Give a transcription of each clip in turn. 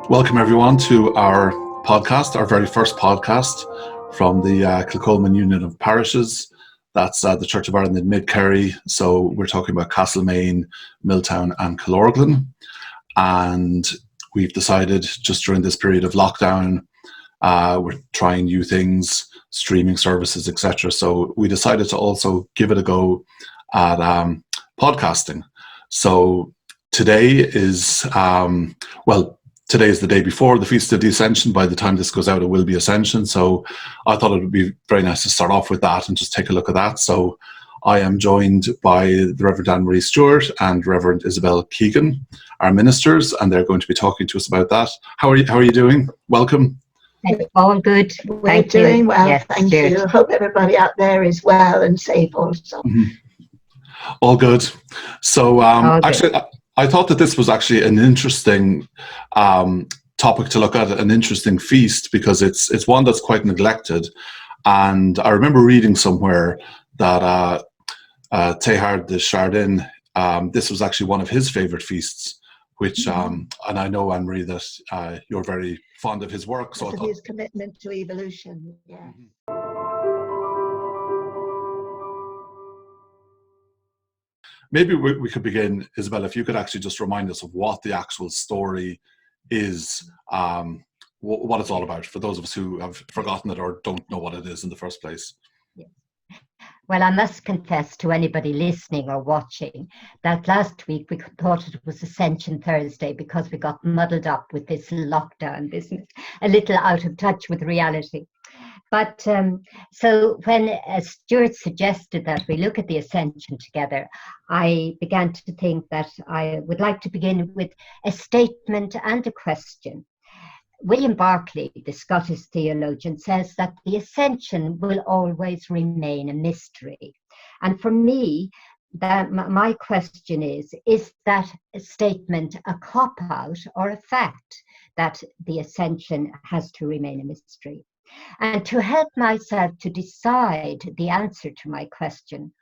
Welcome everyone to our podcast, our very first podcast from the Kilcolman Union of Parishes. That's the Church of Ireland in Mid-Kerry. So we're talking about Castlemaine, Milltown and Killorglin. And we've decided just during this period of lockdown, we're trying new things, streaming services, etc. So we decided to also give it a go at podcasting. So today is, today is the day before the Feast of the Ascension. By the time this goes out, it will be Ascension. So I thought it would be very nice to start off with that and just take a look at that. So I am joined by the Reverend Annemarie Stuart and Reverend Isabel Keegan, our ministers, and they're going to be talking to us about that. How are you doing? Welcome. All good. We're doing well, yes, thank you. Hope everybody out there is well and safe also. Mm-hmm. All good. So actually, I thought that this was actually an interesting topic to look at, an interesting feast, because it's one that's quite neglected. And I remember reading somewhere that Teilhard de Chardin, this was actually one of his favourite feasts, which, and I know, Annemarie, that you're very fond of his work. So his commitment to evolution, yeah. Maybe we could begin, Isabel, if you could actually just remind us of what the actual story is, what it's all about, for those of us who have forgotten it or don't know what it is in the first place. Yes. Well, I must confess to anybody listening or watching that last week we thought it was Ascension Thursday because we got muddled up with this lockdown business, a little out of touch with reality. But so when Stuart suggested that we look at the Ascension together, I began to think that I would like to begin with a statement and a question. William Barclay, the Scottish theologian, says that the Ascension will always remain a mystery. And for me, my question is that a statement a cop-out or a fact that the Ascension has to remain a mystery? And to help myself to decide the answer to my question,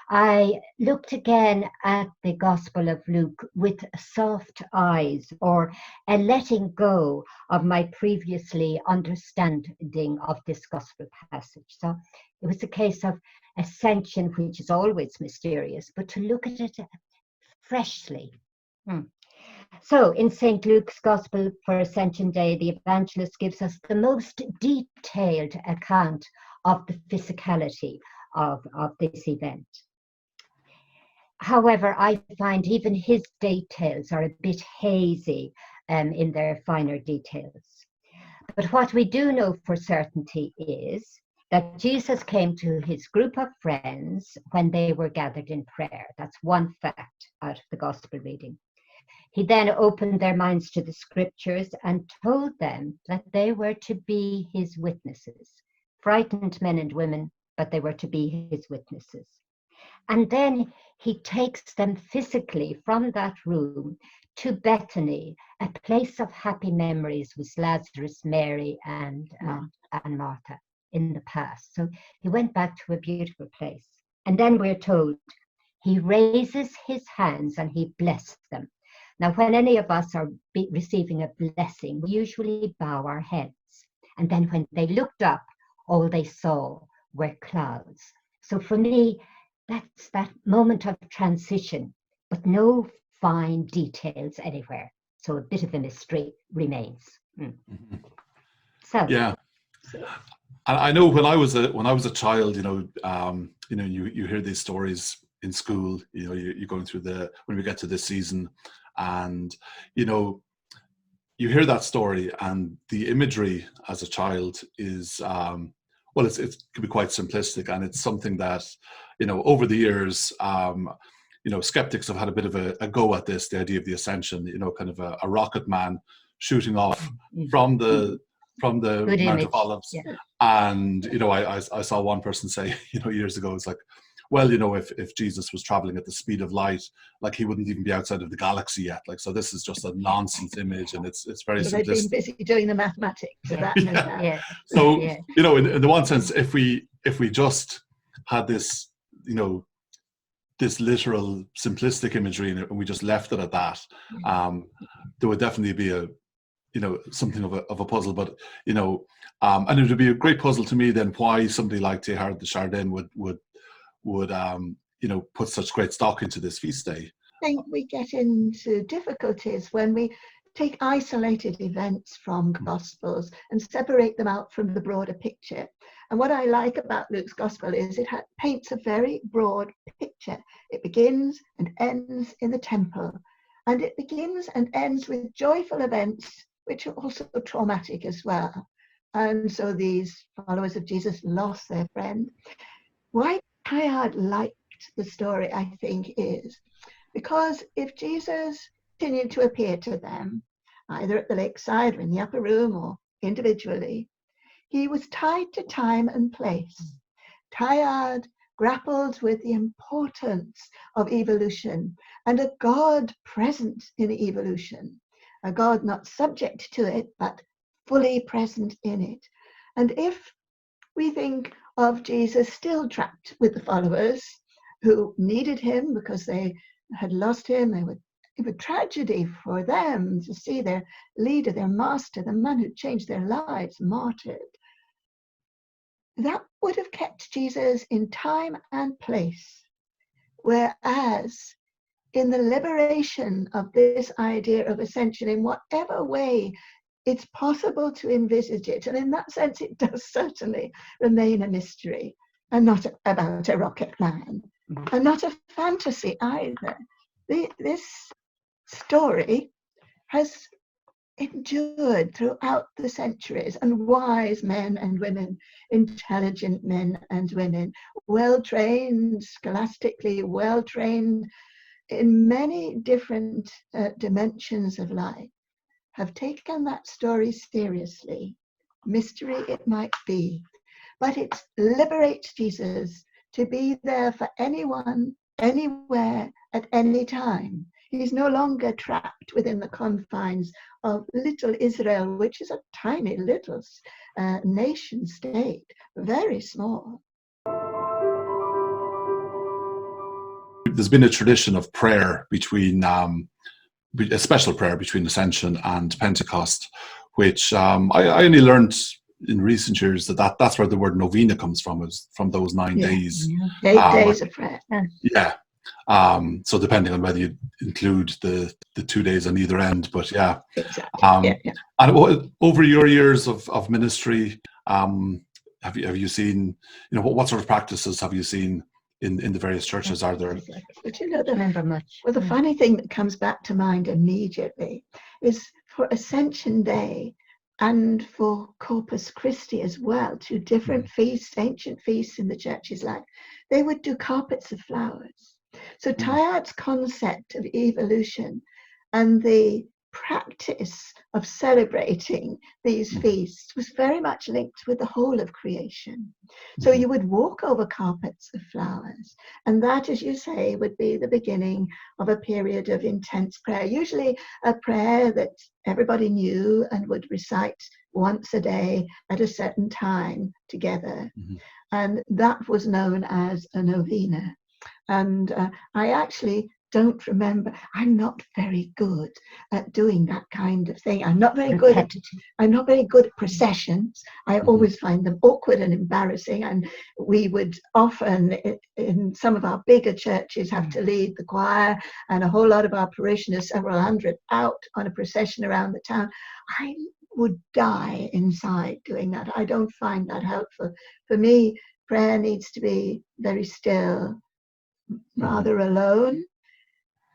I looked again at the Gospel of Luke with soft eyes, or a letting go of my previously understanding of this Gospel passage. So it was a case of Ascension, which is always mysterious, but to look at it freshly. So in St. Luke's Gospel for Ascension Day, the evangelist gives us the most detailed account of the physicality of this event. However, I find even his details are a bit hazy in their finer details. But what we do know for certainty is that Jesus came to his group of friends when they were gathered in prayer. That's one fact out of the Gospel reading. He then opened their minds to the scriptures and told them that they were to be his witnesses. Frightened men and women, but they were to be his witnesses. And then he takes them physically from that room to Bethany, a place of happy memories with Lazarus, Mary, and Martha in the past. So he went back to a beautiful place. And then we're told he raises his hands and he blessed them. Now, when any of us are receiving a blessing, we usually bow our heads. And then when they looked up, all they saw were clouds. So for me, that's that moment of transition, but no fine details anywhere. So a bit of a mystery remains. So yeah, I know when I was a child, you hear these stories in school. You're going through when we get to this season. And, you hear that story, and the imagery as a child is, it can be quite simplistic. And it's something that, over the years, skeptics have had a bit of a go at this, the idea of the Ascension, kind of a rocket man shooting off from the Mount of Olives. Yeah. And, I saw one person say, years ago, it's like, well, if Jesus was traveling at the speed of light, like he wouldn't even be outside of the galaxy yet. Like, so this is just a nonsense image, and it's very simplistic. They've been busy doing the mathematics. Yeah. So, in the one sense, if we just had this, this literal simplistic imagery and we just left it at that, there would definitely be something of a puzzle. But and it would be a great puzzle to me then why somebody like Teilhard de Chardin would put such great stock into this feast day. I think we get into difficulties when we take isolated events from Gospels and separate them out from the broader picture. And what I like about Luke's Gospel is it paints a very broad picture. It begins and ends in the temple, and it begins and ends with joyful events, which are also traumatic as well. And so these followers of Jesus lost their friend. Why Teilhard liked the story, I think, is because if Jesus continued to appear to them, either at the lakeside or in the upper room or individually, he was tied to time and place. Teilhard grappled with the importance of evolution and a God present in evolution, a God not subject to it, but fully present in it. And if we think of Jesus still trapped with the followers who needed him because they had lost him, it was a tragedy for them to see their leader, their master, the man who changed their lives, martyred. That would have kept Jesus in time and place. Whereas in the liberation of this idea of ascension, in whatever way it's possible to envisage it, and in that sense it does certainly remain a mystery, and not about a rocket man, and not a fantasy either. This story has endured throughout the centuries, and wise men and women, intelligent men and women, well-trained, scholastically well-trained in many different dimensions of life, have taken that story seriously. Mystery it might be, but it liberates Jesus to be there for anyone, anywhere, at any time. He's no longer trapped within the confines of little Israel, which is a tiny little nation state, very small. There's been a tradition of prayer between, a special prayer between Ascension and Pentecost, which I only learned in recent years that's where the word novena comes from, is from those 9 days. Yeah. 8 days of prayer. Yeah. So depending on whether you include the 2 days on either end, but yeah. Exactly. And over your years of ministry, have you seen, what sort of practices have you seen in the various churches? Are there? But remember much. Well, the funny thing that comes back to mind immediately is for Ascension Day and for Corpus Christi as well, 2 different feasts, ancient feasts in the church's life, they would do carpets of flowers. So Teilhard's concept of evolution and the practice of celebrating these feasts was very much linked with the whole of creation. So you would walk over carpets of flowers, and that, as you say, would be the beginning of a period of intense prayer, usually a prayer that everybody knew and would recite once a day at a certain time together. And that was known as a novena. And I actually don't remember. I'm not very good at doing that kind of thing. I'm not very good at processions. I always find them awkward and embarrassing. And we would often, in some of our bigger churches, have to lead the choir and a whole lot of our parishioners, several hundred, out on a procession around the town. I would die inside doing that. I don't find that helpful. For me, prayer needs to be very still, rather alone,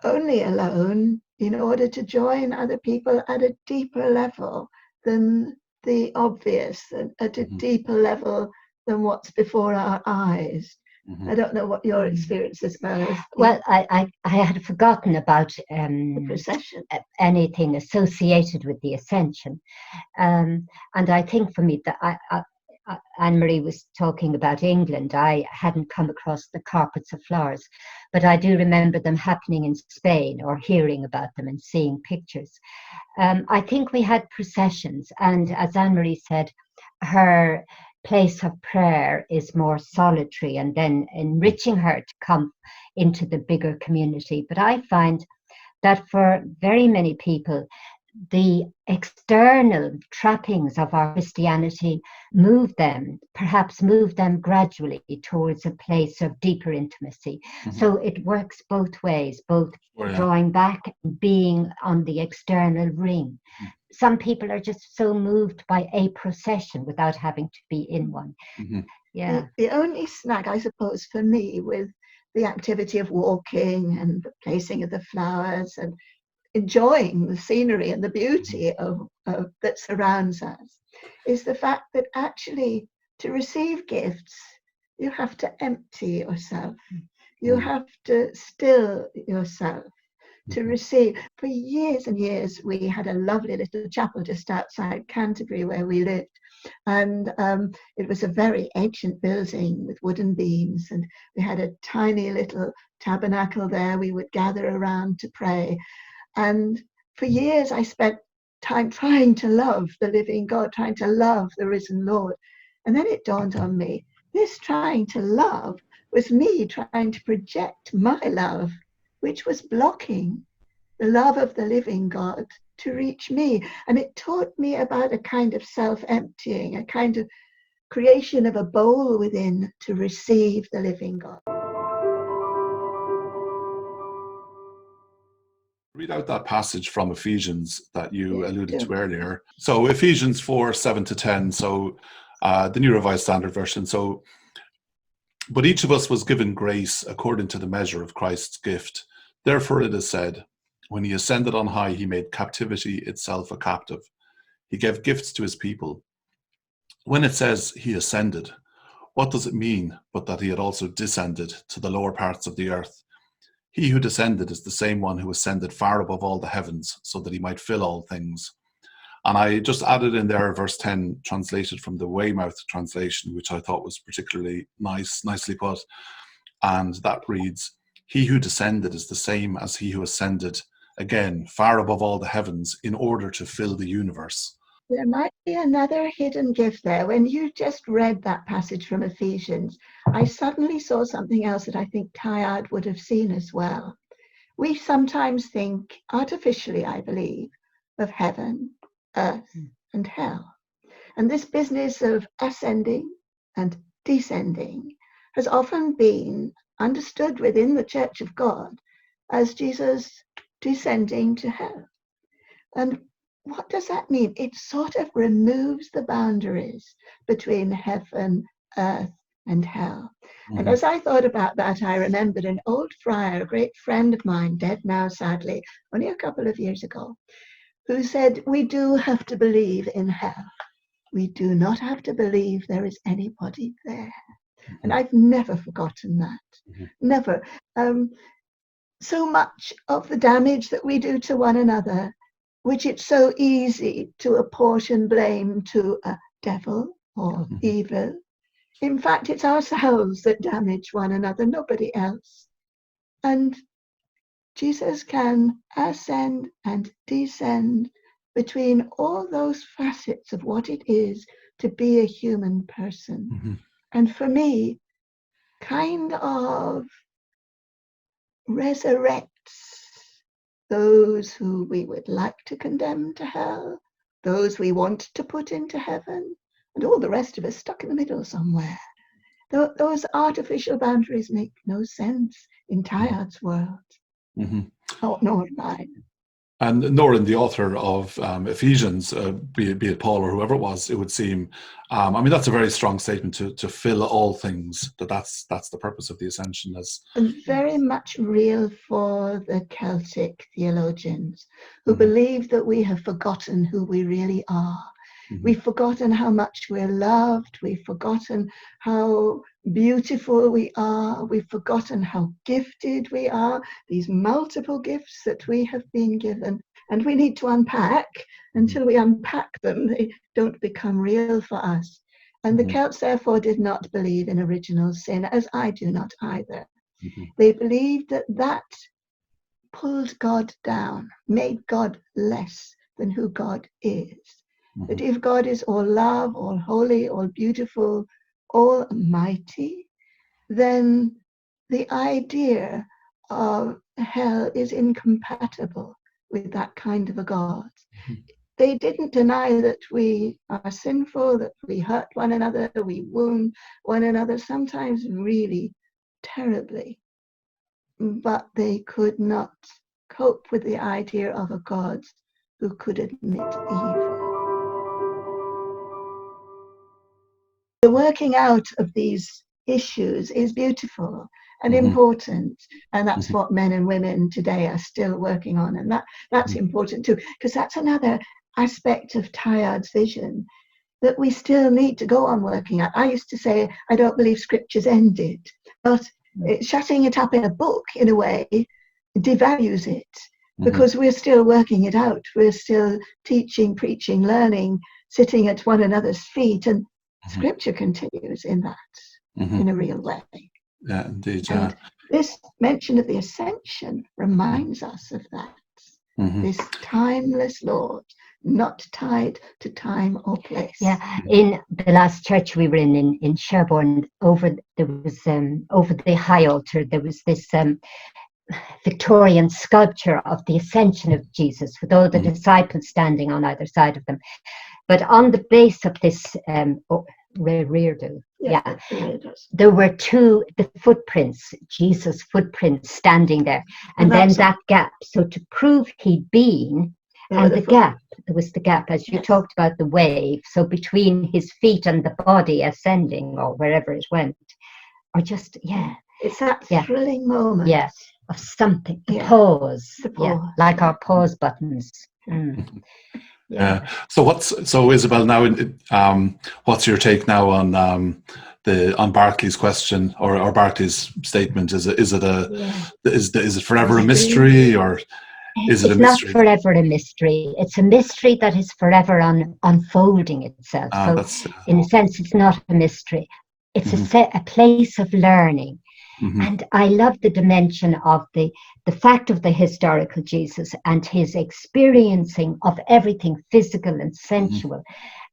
only alone, in order to join other people at a deeper level than the obvious, at a deeper level than what's before our eyes. I don't know what your experience is about. Well, I had forgotten about the procession, anything associated with the Ascension, and I think for me that Annemarie was talking about England. I hadn't come across the carpets of flowers, but I do remember them happening in Spain, or hearing about them and seeing pictures. I think we had processions, and as Annemarie said, her place of prayer is more solitary, and then enriching her to come into the bigger community. But I find that for very many people, the external trappings of our Christianity perhaps move them gradually towards a place of deeper intimacy. So it works both ways, both drawing back and being on the external ring. Some people are just so moved by a procession without having to be in one. Yeah. The only snag, I suppose, for me with the activity of walking and the placing of the flowers and enjoying the scenery and the beauty of that surrounds us is the fact that actually to receive gifts, you have to empty yourself. You have to still yourself to receive. For years and years, we had a lovely little chapel just outside Canterbury where we lived. And it was a very ancient building with wooden beams. And we had a tiny little tabernacle there. We would gather around to pray. And for years, I spent time trying to love the living God, trying to love the risen Lord. And then it dawned on me, this trying to love was me trying to project my love, which was blocking the love of the living God to reach me. And it taught me about a kind of self-emptying, a kind of creation of a bowl within to receive the living God. Read out that passage from Ephesians that you alluded to earlier. So Ephesians 4:7-10. So the New Revised Standard Version. So, but each of us was given grace according to the measure of Christ's gift. Therefore it is said, when he ascended on high, he made captivity itself a captive. He gave gifts to his people. When it says he ascended, what does it mean but that he had also descended to the lower parts of the earth? He who descended is the same one who ascended far above all the heavens so that he might fill all things. And I just added in there verse 10, translated from the Weymouth translation, which I thought was particularly nicely put. And that reads, he who descended is the same as he who ascended again far above all the heavens in order to fill the universe. There might be another hidden gift there. When you just read that passage from Ephesians, I suddenly saw something else that I think Tyard would have seen as well. We sometimes think, artificially, I believe, of heaven, earth, and hell. And this business of ascending and descending has often been understood within the Church of God as Jesus descending to hell. And what does that mean? It sort of removes the boundaries between heaven, earth, and hell. And as I thought about that, I remembered an old friar, a great friend of mine, dead now sadly, only a couple of years ago, who said, we do have to believe in hell. We do not have to believe there is anybody there. And I've never forgotten that. Never. So much of the damage that we do to one another, which it's so easy to apportion blame to a devil or evil. In fact, it's ourselves that damage one another, nobody else. And Jesus can ascend and descend between all those facets of what it is to be a human person. And for me, kind of resurrects those who we would like to condemn to hell, those we want to put into heaven, and all the rest of us stuck in the middle somewhere. Those artificial boundaries make no sense in Tyard's world. Oh, nor in mine. And nor in the author of Ephesians, be it Paul or whoever it was, it would seem. I mean, that's a very strong statement to fill all things. That's the purpose of the ascension. And very much real for the Celtic theologians who believe that we have forgotten who we really are. We've forgotten how much we're loved. We've forgotten how beautiful we are. We've forgotten how gifted we are, these multiple gifts that we have been given. And we need to unpack. Until we unpack them, they don't become real for us. And the Celts, therefore, did not believe in original sin, as I do not either. They believed that that pulled God down, made God less than who God is. That if God is all love, all holy, all beautiful, all mighty, then the idea of hell is incompatible with that kind of a God. They didn't deny that we are sinful, that we hurt one another, we wound one another, sometimes really terribly. But they could not cope with the idea of a God who could admit evil. The working out of these issues is beautiful and important, and that's what men and women today are still working on, and that's important too, because that's another aspect of Teilhard's vision that we still need to go on working out. I used to say I don't believe scripture's ended, but shutting it up in a book in a way devalues it, because we're still working it out. We're still teaching, preaching, learning, sitting at one another's feet, and scripture continues in that, in a real way. Yeah, indeed. And this mention of the Ascension reminds us of that. This timeless Lord, not tied to time or place. Yeah, in the last church we were in Sherborne, over the high altar, there was this Victorian sculpture of the Ascension of Jesus, with all the disciples standing on either side of them. But on the base of this reredo, there were the footprints, Jesus' footprints standing there, and then that gap. So to prove he'd been, and the gap, there was the gap, as you talked about the wave. So between his feet and the body ascending, or wherever it went, or just it's that thrilling moment. Yes, of something. The pause. Like our pause buttons. So Isabel, now what's your take now on Barclay's question or Barclay's statement? Is it forever a mystery, or is it a mystery? It's not forever a mystery. It's a mystery that is forever unfolding itself. So in a sense, it's not a mystery. It's a place of learning. And I love the dimension of the fact of the historical Jesus and his experiencing of everything physical and sensual.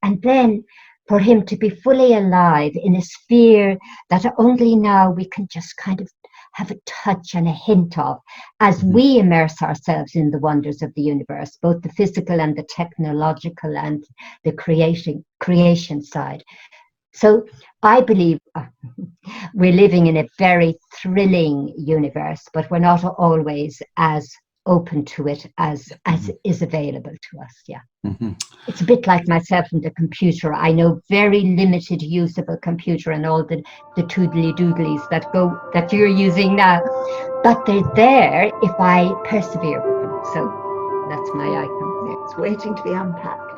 And then for him to be fully alive in a sphere that only now we can just kind of have a touch and a hint of as we immerse ourselves in the wonders of the universe, both the physical and the technological and the creation side. So I believe we're living in a very thrilling universe, but we're not always as open to it as is available to us. It's a bit like myself and the computer. I know very limited use of a computer and all the toodly doodlies that you're using now, but they're there if I persevere with them. So that's my icon. It's waiting to be unpacked.